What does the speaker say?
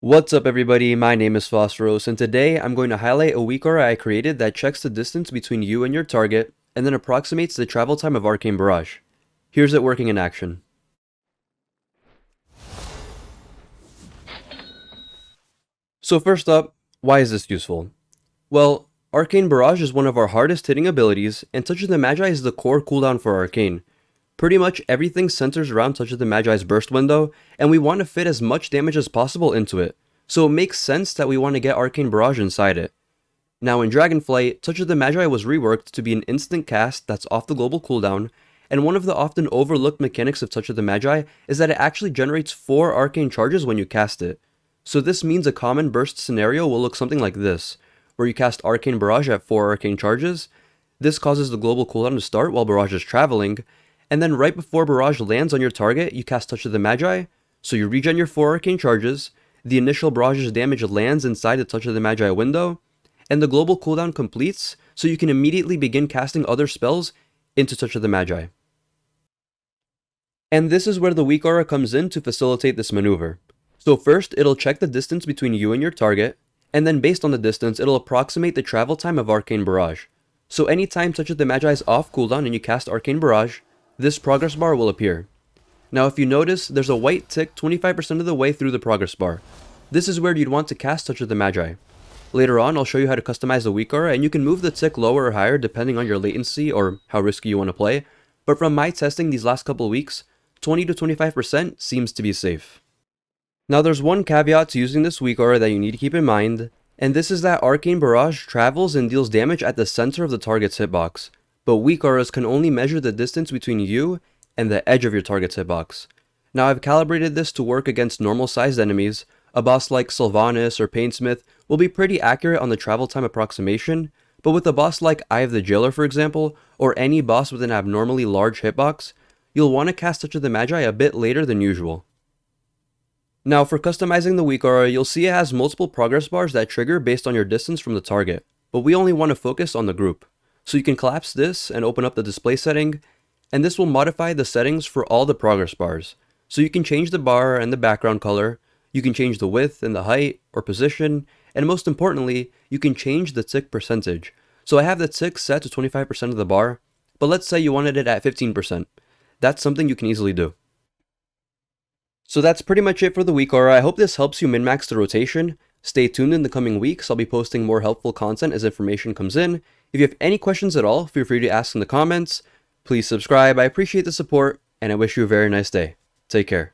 What's up everybody, my name is Phosphorus, and today I'm going to highlight a WeakAura I created that checks the distance between you and your target, and then approximates the travel time of Arcane Barrage. Here's it working in action. So first up, why is this useful? Well, Arcane Barrage is one of our hardest hitting abilities, and Touch of the Magi is the core cooldown for Arcane. Pretty much everything centers around Touch of the Magi's burst window, and we want to fit as much damage as possible into it, so it makes sense that we want to get Arcane Barrage inside it. Now in Dragonflight, Touch of the Magi was reworked to be an instant cast that's off the global cooldown, and one of the often overlooked mechanics of Touch of the Magi is that it actually generates 4 arcane charges when you cast it. So this means a common burst scenario will look something like this, where you cast Arcane Barrage at 4 arcane charges. This causes the global cooldown to start while Barrage is traveling, and then right before Barrage lands on your target, you cast Touch of the Magi, so you regen your 4 arcane charges, the initial Barrage's damage lands inside the Touch of the Magi window, and the global cooldown completes, so you can immediately begin casting other spells into Touch of the Magi. And this is where the WeakAura comes in to facilitate this maneuver. So first, it'll check the distance between you and your target, and then based on the distance, it'll approximate the travel time of Arcane Barrage. So anytime Touch of the Magi is off cooldown and you cast Arcane Barrage, this progress bar will appear. Now if you notice, there's a white tick 25% of the way through the progress bar. This is where you'd want to cast Touch of the Magi. Later on, I'll show you how to customize the WeakAura, and you can move the tick lower or higher depending on your latency or how risky you want to play, but from my testing these last couple weeks, 20 to 25% seems to be safe. Now there's one caveat to using this WeakAura that you need to keep in mind, and this is that Arcane Barrage travels and deals damage at the center of the target's hitbox, but WeakAuras can only measure the distance between you and the edge of your target's hitbox. Now I've calibrated this to work against normal sized enemies. A boss like Sylvanas or Painsmith will be pretty accurate on the travel time approximation, but with a boss like Eye of the Jailer for example, or any boss with an abnormally large hitbox, you'll want to cast Touch of the Magi a bit later than usual. Now for customizing the WeakAura, you'll see it has multiple progress bars that trigger based on your distance from the target, but we only want to focus on the group. So you can collapse this and open up the display setting, and this will modify the settings for all the progress bars. So you can change the bar and the background color, you can change the width and the height or position, and most importantly, you can change the tick percentage. So I have the tick set to 25% of the bar, but let's say you wanted it at 15%. That's something you can easily do. So that's pretty much it for the WeakAura. I hope this helps you min-max the rotation. Stay tuned in the coming weeks, I'll be posting more helpful content as information comes in. If you have any questions at all, feel free to ask in the comments. Please subscribe, I appreciate the support, and I wish you a very nice day. Take care.